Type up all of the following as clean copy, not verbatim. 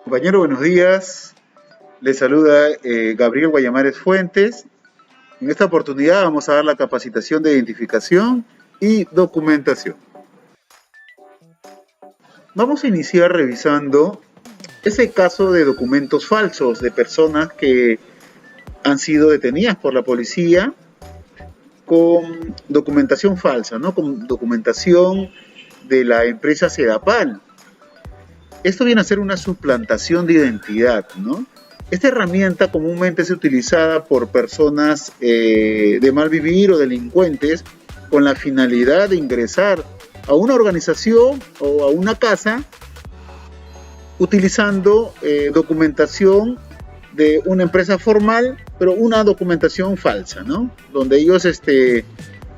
Compañero, buenos días. Les saluda Gabriel Guayamares Fuentes. En esta oportunidad vamos a dar la capacitación de identificación y documentación. Vamos a iniciar revisando ese caso de documentos falsos de personas que han sido detenidas por la policía con documentación falsa, ¿no? Con documentación de la empresa Sedapal. Esto viene a ser una suplantación de identidad, ¿no? Esta herramienta comúnmente es utilizada por personas de mal vivir o delincuentes con la finalidad de ingresar a una organización o a una casa utilizando documentación de una empresa formal, pero una documentación falsa, ¿no? Donde ellos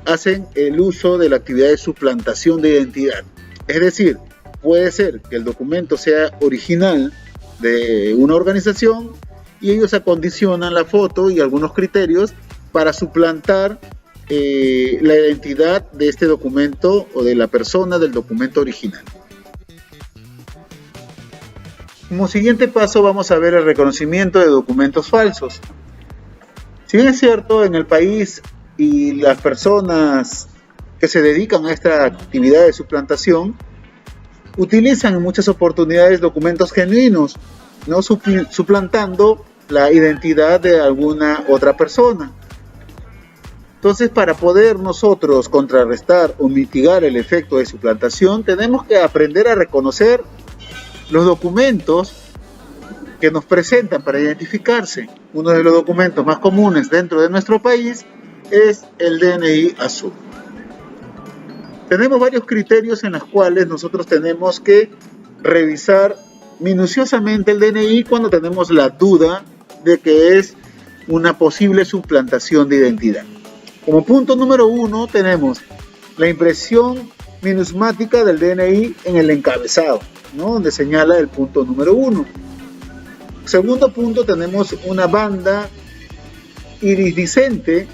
hacen el uso de la actividad de suplantación de identidad. Es decir, puede ser que el documento sea original de una organización y ellos acondicionan la foto y algunos criterios para suplantar la identidad de este documento o de la persona del documento original. Como siguiente paso vamos a ver el reconocimiento de documentos falsos. Si bien es cierto, en el país y las personas que se dedican a esta actividad de suplantación utilizan en muchas oportunidades documentos genuinos, ¿no? Suplantando la identidad de alguna otra persona. Entonces, para poder nosotros contrarrestar o mitigar el efecto de suplantación, tenemos que aprender a reconocer los documentos que nos presentan para identificarse. Uno de los documentos más comunes dentro de nuestro país es el DNI azul. Tenemos varios criterios en los cuales nosotros tenemos que revisar minuciosamente el DNI cuando tenemos la duda de que es una posible suplantación de identidad. Como punto número 1 tenemos la impresión minusmática del DNI en el encabezado, ¿no? Donde señala el punto número 1. Segundo punto, tenemos una banda iridiscente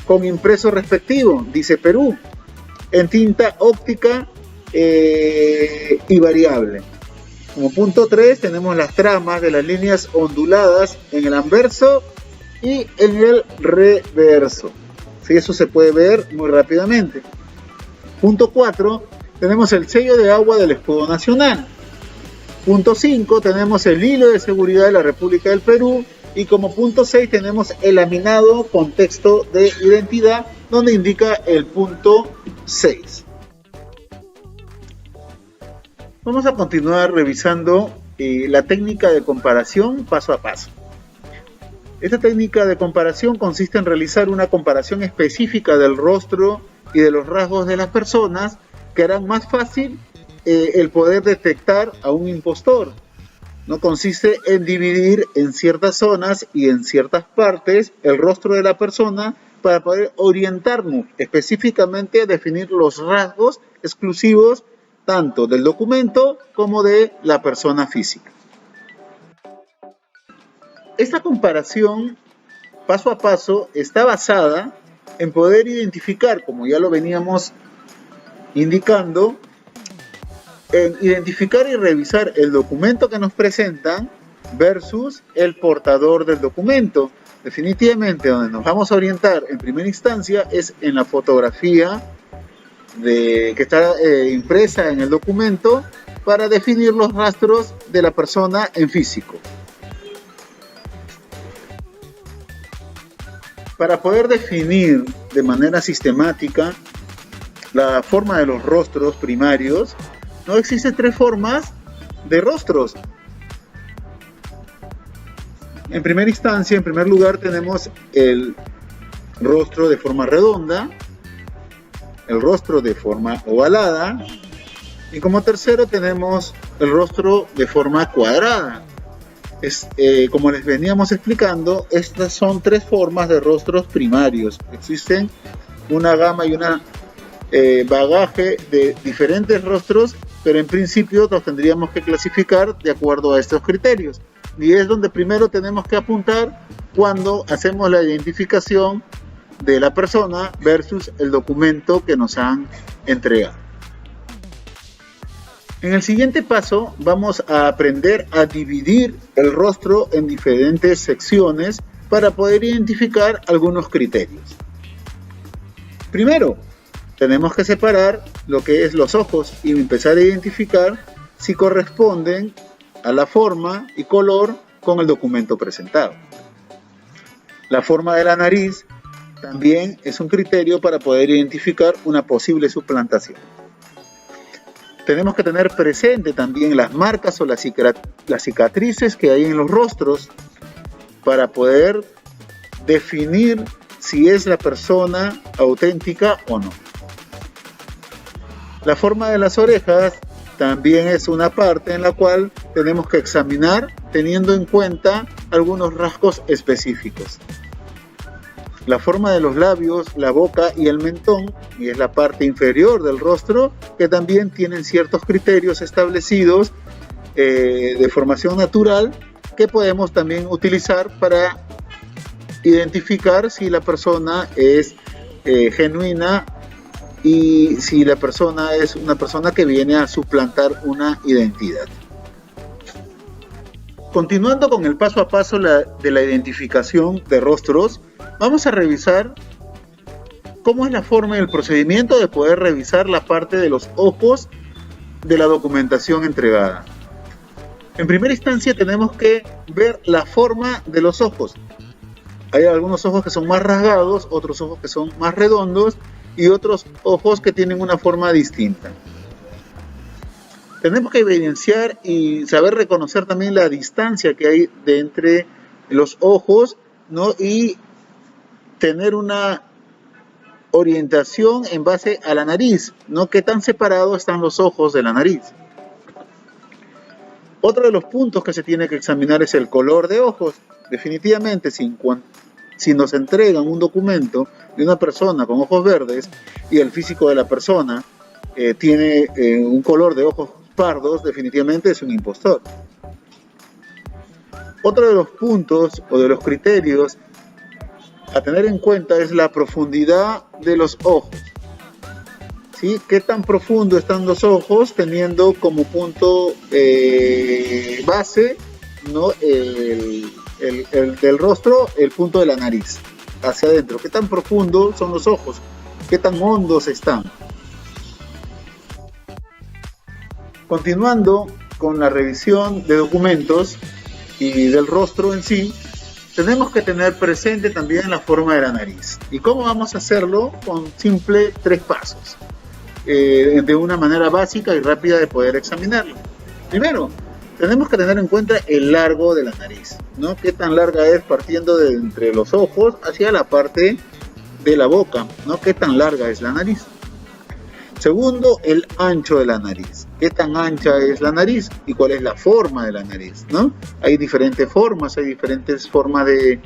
con impreso respectivo, dice Perú, en tinta óptica y variable. Como punto 3 tenemos las tramas de las líneas onduladas en el anverso y en el reverso. Sí, eso se puede ver muy rápidamente. Punto 4 tenemos el sello de agua del escudo nacional. Punto 5 tenemos el hilo de seguridad de la República del Perú. Y como punto 6 tenemos el laminado con texto de identidad, donde indica el punto 6. Vamos a continuar revisando la técnica de comparación paso a paso. Esta técnica de comparación consiste en realizar una comparación específica del rostro y de los rasgos de las personas que harán más fácil el poder detectar a un impostor. No consiste en dividir en ciertas zonas y en ciertas partes el rostro de la persona para poder orientarnos específicamente a definir los rasgos exclusivos tanto del documento como de la persona física. Esta comparación paso a paso está basada en poder identificar, como ya lo veníamos indicando, en identificar y revisar el documento que nos presentan versus el portador del documento. Definitivamente donde nos vamos a orientar en primera instancia es en la fotografía que está impresa en el documento para definir los rastros de la persona en físico. Para poder definir de manera sistemática la forma de los rostros primarios, no existen 3 formas de rostros. En primera instancia, en primer lugar, tenemos el rostro de forma redonda, el rostro de forma ovalada y como tercero tenemos el rostro de forma cuadrada. Como les veníamos explicando, estas son 3 formas de rostros primarios. Existen una gama y una bagaje de diferentes rostros, pero en principio los tendríamos que clasificar de acuerdo a estos criterios. Y es donde primero tenemos que apuntar cuando hacemos la identificación de la persona versus el documento que nos han entregado. En el siguiente paso vamos a aprender a dividir el rostro en diferentes secciones para poder identificar algunos criterios. Primero, tenemos que separar lo que es los ojos y empezar a identificar si corresponden a la forma y color con el documento presentado. La forma de la nariz también es un criterio para poder identificar una posible suplantación. Tenemos que tener presente también las marcas o las cicatrices que hay en los rostros para poder definir si es la persona auténtica o no. La forma de las orejas también es una parte en la cual tenemos que examinar teniendo en cuenta algunos rasgos específicos. La forma de los labios, la boca y el mentón, y es la parte inferior del rostro, que también tienen ciertos criterios establecidos de formación natural que podemos también utilizar para identificar si la persona es genuina y si la persona es una persona que viene a suplantar una identidad. Continuando con el paso a paso de la identificación de rostros, vamos a revisar cómo es la forma y el procedimiento de poder revisar la parte de los ojos de la documentación entregada. En primera instancia tenemos que ver la forma de los ojos. Hay algunos ojos que son más rasgados, otros ojos que son más redondos y otros ojos que tienen una forma distinta. Tenemos que evidenciar y saber reconocer también la distancia que hay de entre los ojos, ¿no? Y tener una orientación en base a la nariz, ¿no? Qué tan separados están los ojos de la nariz. Otro de los puntos que se tiene que examinar es el color de ojos. Definitivamente, si nos entregan un documento de una persona con ojos verdes y el físico de la persona tiene un color de ojos pardos, definitivamente es un impostor. Otro de los puntos o de los criterios a tener en cuenta es la profundidad de los ojos. ¿Sí? ¿Qué tan profundo están los ojos teniendo como punto base, ¿no? del rostro, el punto de la nariz hacia adentro? ¿Qué tan profundos son los ojos? ¿Qué tan hondos están? Continuando con la revisión de documentos y del rostro en sí, tenemos que tener presente también la forma de la nariz. ¿Y cómo vamos a hacerlo? Con simple 3 pasos, de una manera básica y rápida de poder examinarlo. Primero, tenemos que tener en cuenta el largo de la nariz, ¿no? Qué tan larga es partiendo de entre los ojos hacia la parte de la boca, ¿no? Qué tan larga es la nariz. Segundo, el ancho de la nariz. ¿Qué tan ancha es la nariz? ¿Y cuál es la forma de la nariz, ¿no? Hay diferentes formas de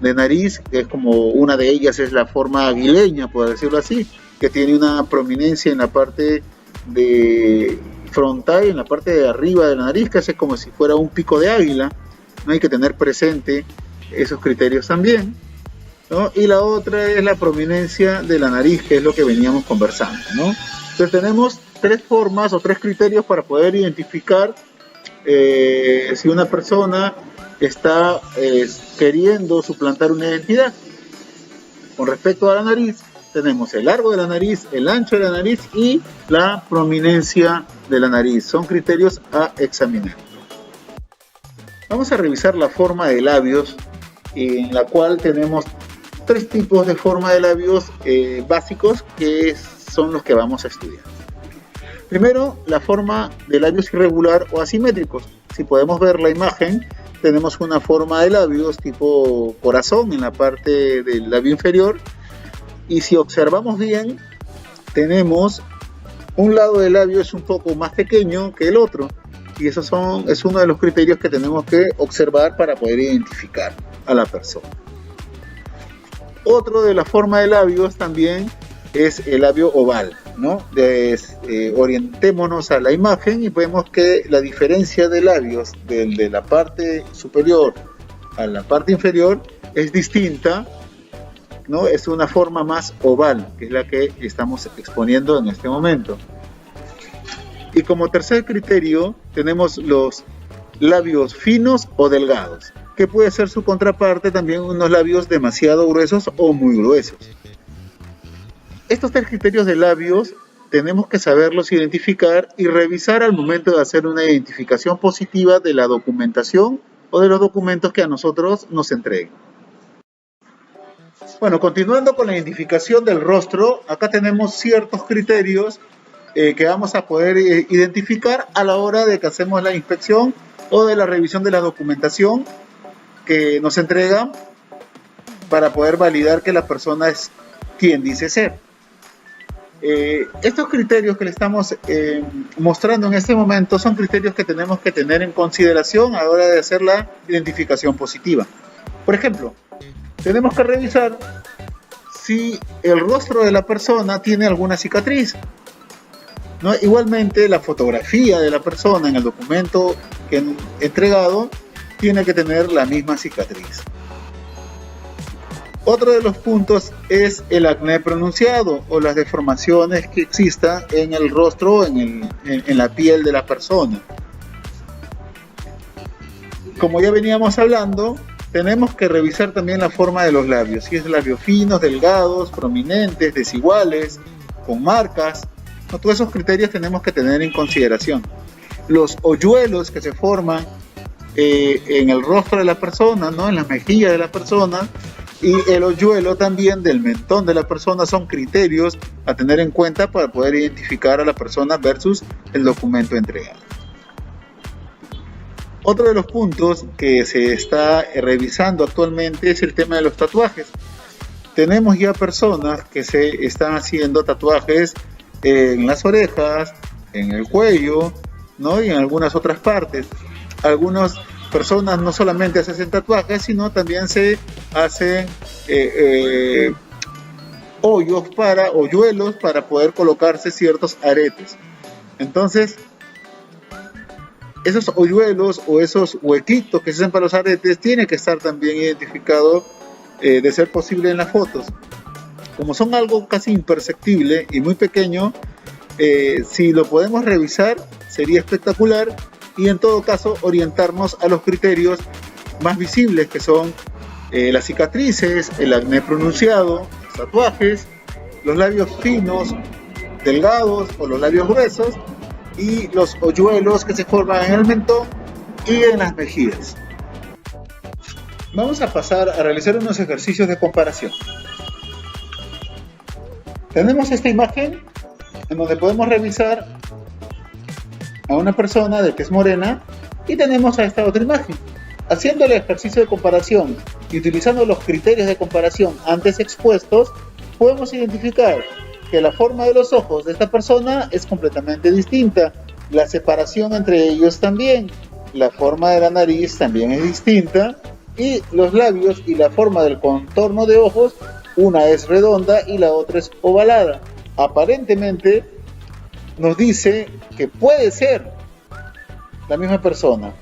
nariz, que es como una de ellas es la forma aguileña, por decirlo así, que tiene una prominencia en la parte de frontal, en la parte de arriba de la nariz, que hace como si fuera un pico de águila, ¿no? Hay que tener presente esos criterios también, ¿no? Y la otra es la prominencia de la nariz, que es lo que veníamos conversando, ¿no? Entonces tenemos 3 formas o 3 criterios para poder identificar si una persona está queriendo suplantar una identidad. Con respecto a la nariz, tenemos el largo de la nariz, el ancho de la nariz y la prominencia de la nariz. Son criterios a examinar. Vamos a revisar la forma de labios, en la cual tenemos 3 tipos de forma de labios básicos que son los que vamos a estudiar. Primero, la forma de labios irregular o asimétricos. Si podemos ver la imagen, tenemos una forma de labios tipo corazón en la parte del labio inferior, y si observamos bien, tenemos un lado del labio es un poco más pequeño que el otro, y es uno de los criterios que tenemos que observar para poder identificar a la persona. Otro de la forma de labios también es el labio oval, ¿no? Orientémonos a la imagen y vemos que la diferencia de labios de la parte superior a la parte inferior es distinta, ¿no? Es una forma más oval, que es la que estamos exponiendo en este momento. Y como tercer criterio tenemos los labios finos o delgados, que puede ser su contraparte también unos labios demasiado gruesos o muy gruesos. Estos tres criterios de labios tenemos que saberlos identificar y revisar al momento de hacer una identificación positiva de la documentación o de los documentos que a nosotros nos entreguen. Bueno, continuando con la identificación del rostro, acá tenemos ciertos criterios que vamos a poder identificar a la hora de que hacemos la inspección o de la revisión de la documentación que nos entregan para poder validar que la persona es quien dice ser. Estos criterios que le estamos mostrando en este momento son criterios que tenemos que tener en consideración a la hora de hacer la identificación positiva. Por ejemplo, tenemos que revisar si el rostro de la persona tiene alguna cicatriz, ¿no? Igualmente, la fotografía de la persona en el documento que han entregado tiene que tener la misma cicatriz. Otro de los puntos es el acné pronunciado o las deformaciones que existan en el rostro, en la piel de la persona. Como ya veníamos hablando, tenemos que revisar también la forma de los labios, si es labios finos, delgados, prominentes, desiguales, con marcas. ¿No? Todos esos criterios tenemos que tener en consideración. Los hoyuelos que se forman en el rostro de la persona, ¿no? En las mejillas de la persona, y el hoyuelo también del mentón de la persona son criterios a tener en cuenta para poder identificar a la persona versus el documento entregado. Otro de los puntos que se está revisando actualmente es el tema de los tatuajes. Tenemos ya personas que se están haciendo tatuajes en las orejas, en el cuello, ¿no? Y en algunas otras partes. Algunas personas no solamente se hacen tatuajes, sino también se hacen hoyuelos para poder colocarse ciertos aretes. Entonces, esos hoyuelos o esos huequitos que se hacen para los aretes tienen que estar también identificados de ser posible en las fotos. Como son algo casi imperceptible y muy pequeño, si lo podemos revisar sería espectacular, y en todo caso orientarnos a los criterios más visibles, que son las cicatrices, el acné pronunciado, los tatuajes, los labios finos, delgados o los labios gruesos, y los hoyuelos que se forman en el mentón y en las mejillas. Vamos a pasar a realizar unos ejercicios de comparación. Tenemos esta imagen en donde podemos revisar a una persona de tez morena, y tenemos a esta otra imagen. Haciendo el ejercicio de comparación y utilizando los criterios de comparación antes expuestos, podemos identificar que la forma de los ojos de esta persona es completamente distinta, la separación entre ellos también, la forma de la nariz también es distinta, y los labios y la forma del contorno de ojos, una es redonda y la otra es ovalada. Aparentemente nos dice que puede ser la misma persona,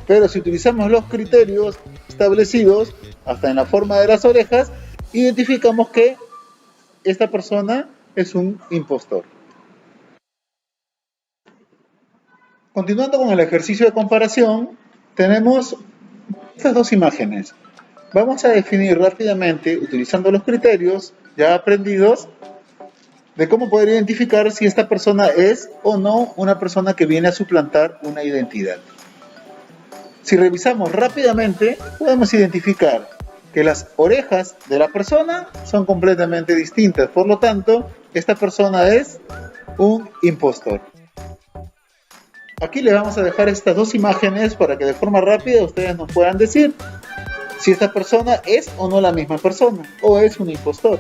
pero si utilizamos los criterios establecidos, hasta en la forma de las orejas, identificamos que esta persona es un impostor. Continuando con el ejercicio de comparación, tenemos estas dos imágenes. Vamos a definir rápidamente, utilizando los criterios ya aprendidos, de cómo poder identificar si esta persona es o no una persona que viene a suplantar una identidad. Si revisamos rápidamente, podemos identificar que las orejas de la persona son completamente distintas. Por lo tanto, esta persona es un impostor. Aquí le vamos a dejar estas dos imágenes para que de forma rápida ustedes nos puedan decir si esta persona es o no la misma persona, o es un impostor.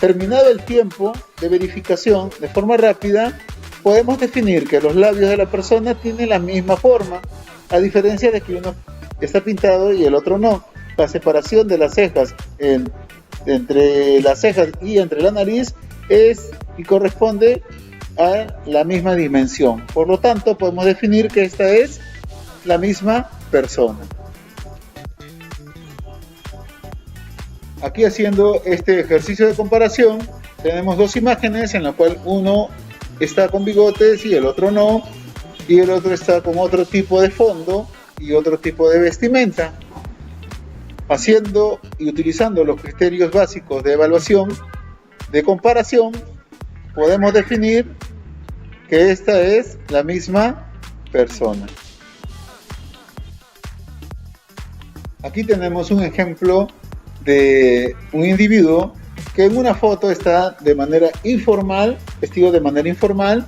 Terminado el tiempo de verificación de forma rápida, podemos definir que los labios de la persona tienen la misma forma, a diferencia de que uno está pintado y el otro no. La separación de las cejas entre las cejas y entre la nariz es y corresponde a la misma dimensión. Por lo tanto, podemos definir que esta es la misma persona. Aquí, haciendo este ejercicio de comparación, tenemos dos imágenes en la cual uno está con bigotes y el otro no, y el otro está con otro tipo de fondo y otro tipo de vestimenta. Haciendo y utilizando los criterios básicos de evaluación, de comparación, podemos definir que esta es la misma persona. Aquí tenemos un ejemplo de un individuo que en una foto está de manera informal, vestido de manera informal,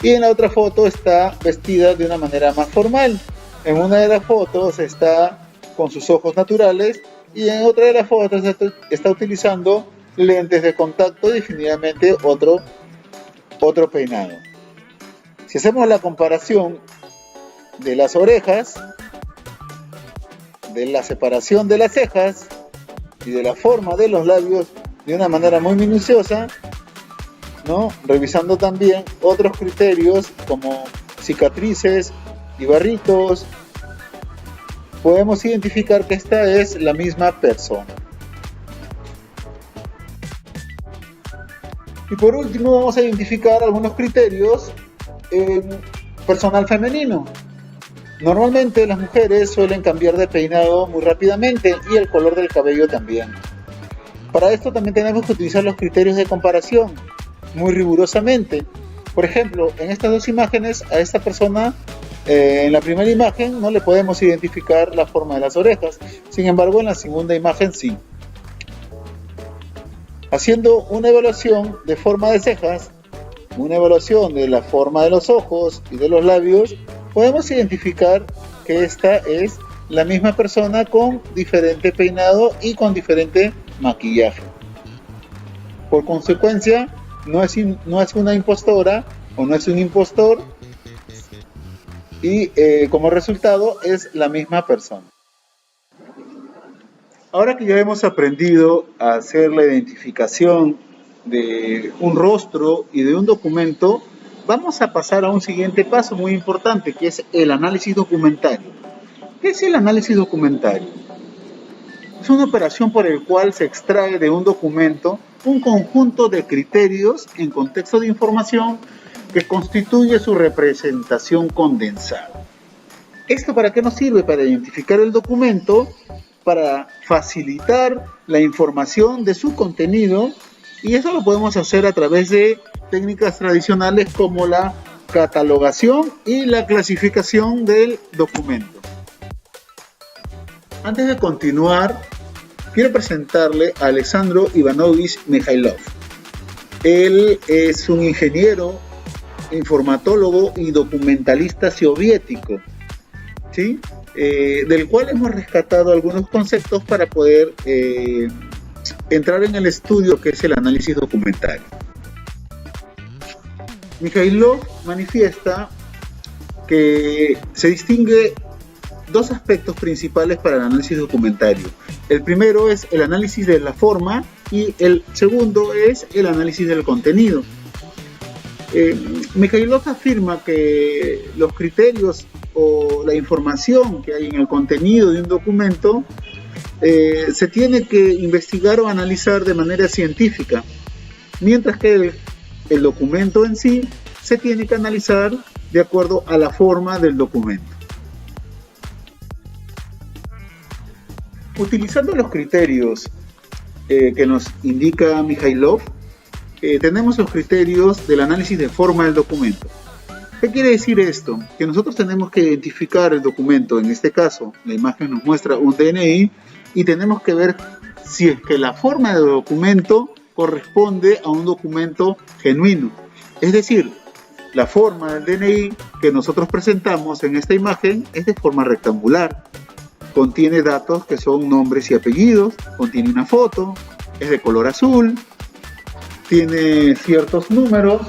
y en la otra foto está vestida de una manera más formal. En una de las fotos está con sus ojos naturales y en otra de las fotos está utilizando lentes de contacto, definitivamente otro peinado. Si hacemos la comparación de las orejas, de la separación de las cejas y de la forma de los labios de una manera muy minuciosa, ¿no? Revisando también otros criterios como cicatrices y barritos, podemos identificar que esta es la misma persona. Y por último vamos a identificar algunos criterios en personal femenino. Normalmente las mujeres suelen cambiar de peinado muy rápidamente y el color del cabello también. Para esto también tenemos que utilizar los criterios de comparación muy rigurosamente. Por ejemplo, en estas dos imágenes a esta persona, en la primera imagen no le podemos identificar la forma de las orejas, sin embargo en la segunda imagen sí. Haciendo una evaluación de forma de cejas, una evaluación de la forma de los ojos y de los labios, podemos identificar que esta es la misma persona con diferente peinado y con diferente maquillaje. Por consecuencia, no es una impostora o no es un impostor, y como resultado es la misma persona. Ahora que ya hemos aprendido a hacer la identificación de un rostro y de un documento, vamos a pasar a un siguiente paso muy importante, que es el análisis documentario. ¿Qué es el análisis documentario? Es una operación por el cual se extrae de un documento un conjunto de criterios en contexto de información que constituye su representación condensada. ¿Esto para qué nos sirve? Para identificar el documento, para facilitar la información de su contenido, y eso lo podemos hacer a través de técnicas tradicionales como la catalogación y la clasificación del documento. Antes de continuar, quiero presentarle a Alexandro Ivanovich Mijailov. Él es un ingeniero, informatólogo y documentalista soviético, ¿sí? Del cual hemos rescatado algunos conceptos para poder entrar en el estudio que es el análisis documentario. Mijailov manifiesta que se distingue dos aspectos principales para el análisis documentario. El primero es el análisis de la forma y el segundo es el análisis del contenido. Mijailov afirma que los criterios o la información que hay en el contenido de un documento se tiene que investigar o analizar de manera científica, mientras que el documento en sí se tiene que analizar de acuerdo a la forma del documento. Utilizando los criterios que nos indica Mijailov, tenemos los criterios del análisis de forma del documento. ¿Qué quiere decir esto? Que nosotros tenemos que identificar el documento, en este caso la imagen nos muestra un DNI, y tenemos que ver si es que la forma del documento corresponde a un documento genuino. Es decir, la forma del DNI que nosotros presentamos en esta imagen es de forma rectangular. Contiene datos que son nombres y apellidos, contiene una foto, es de color azul, tiene ciertos números,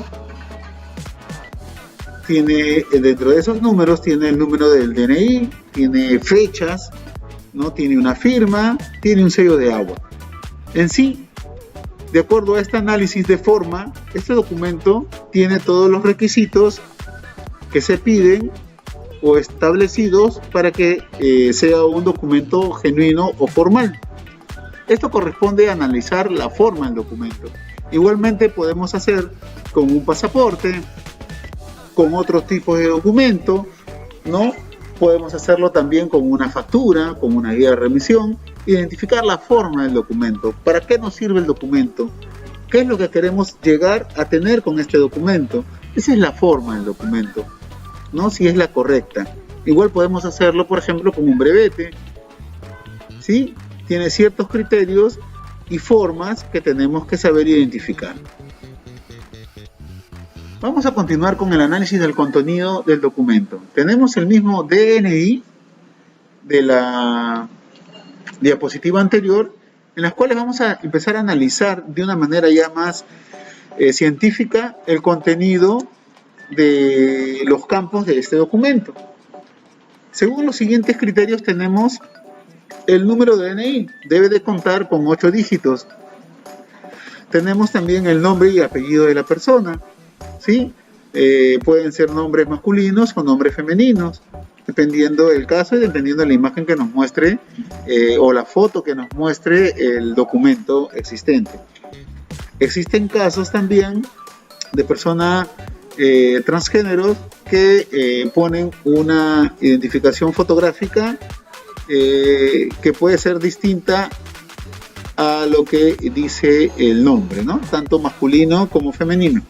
dentro de esos números tiene el número del DNI, tiene fechas, ¿no? Tiene una firma, tiene un sello de agua. En sí, de acuerdo a este análisis de forma, este documento tiene todos los requisitos que se piden o establecidos para que sea un documento genuino o formal. Esto corresponde a analizar la forma del documento. Igualmente podemos hacer con un pasaporte, con otros tipos de documento, ¿no? Podemos hacerlo también con una factura, con una guía de remisión, identificar la forma del documento. ¿Para qué nos sirve el documento? ¿Qué es lo que queremos llegar a tener con este documento? Esa es la forma del documento, ¿no? Si es la correcta. Igual podemos hacerlo, por ejemplo, con un brevete, ¿sí? Tiene ciertos criterios y formas que tenemos que saber identificar. Vamos a continuar con el análisis del contenido del documento. Tenemos el mismo DNI de la diapositiva anterior, en las cuales vamos a empezar a analizar de una manera ya más científica el contenido de los campos de este documento. Según los siguientes criterios tenemos el número de DNI, debe de contar con 8 dígitos. Tenemos también el nombre y apellido de la persona, ¿sí? Pueden ser nombres masculinos o nombres femeninos, dependiendo del caso y dependiendo de la imagen que nos muestre o la foto que nos muestre el documento existente. Existen casos también de personas transgéneros que ponen una identificación fotográfica que puede ser distinta a lo que dice el nombre, ¿no? Tanto masculino como femenino.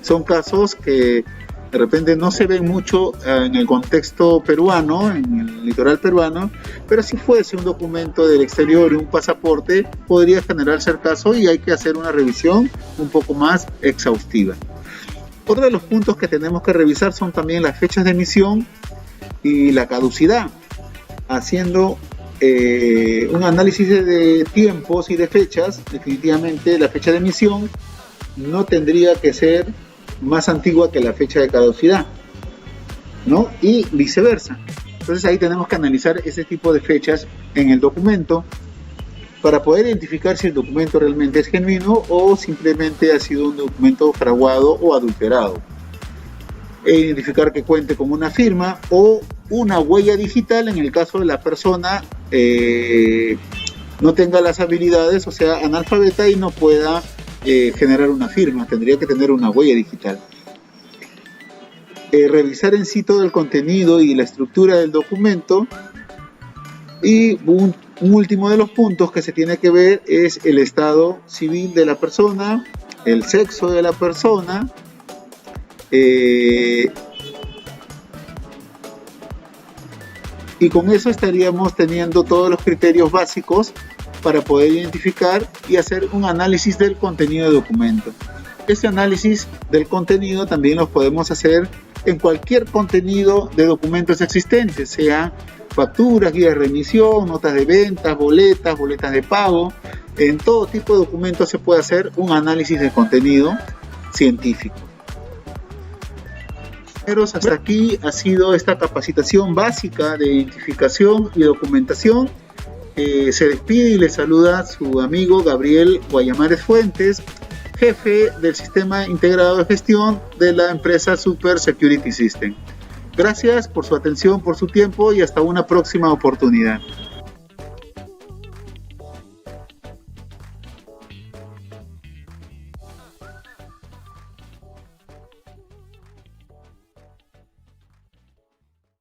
Son casos que de repente no se ven mucho en el contexto peruano, en el litoral peruano, pero si fuese un documento del exterior y un pasaporte, podría generarse el caso y hay que hacer una revisión un poco más exhaustiva. Otro de los puntos que tenemos que revisar son también las fechas de emisión y la caducidad, haciendo un análisis de tiempos y de fechas. Definitivamente la fecha de emisión no tendría que ser más antigua que la fecha de caducidad, ¿no? Y viceversa. Entonces ahí tenemos que analizar ese tipo de fechas en el documento para poder identificar si el documento realmente es genuino o simplemente ha sido un documento fraguado o adulterado. E identificar que cuente con una firma o una huella digital en el caso de la persona no tenga las habilidades, o sea, analfabeta y no pueda generar una firma, tendría que tener una huella digital. Revisar en sí todo el contenido y la estructura del documento. Y un último de los puntos que se tiene que ver es el estado civil de la persona, el sexo de la persona, y con eso estaríamos teniendo todos los criterios básicos para poder identificar y hacer un análisis del contenido del documento. Este análisis del contenido también lo podemos hacer en cualquier contenido de documentos existentes, sea facturas, guías de remisión, notas de ventas, boletas de pago. En todo tipo de documentos se puede hacer un análisis de contenido científico. Hasta aquí ha sido esta capacitación básica de identificación y documentación. Se despide y le saluda su amigo Gabriel Guayamares Fuentes, jefe del Sistema Integrado de Gestión de la empresa Super Security System. Gracias por su atención, por su tiempo y hasta una próxima oportunidad.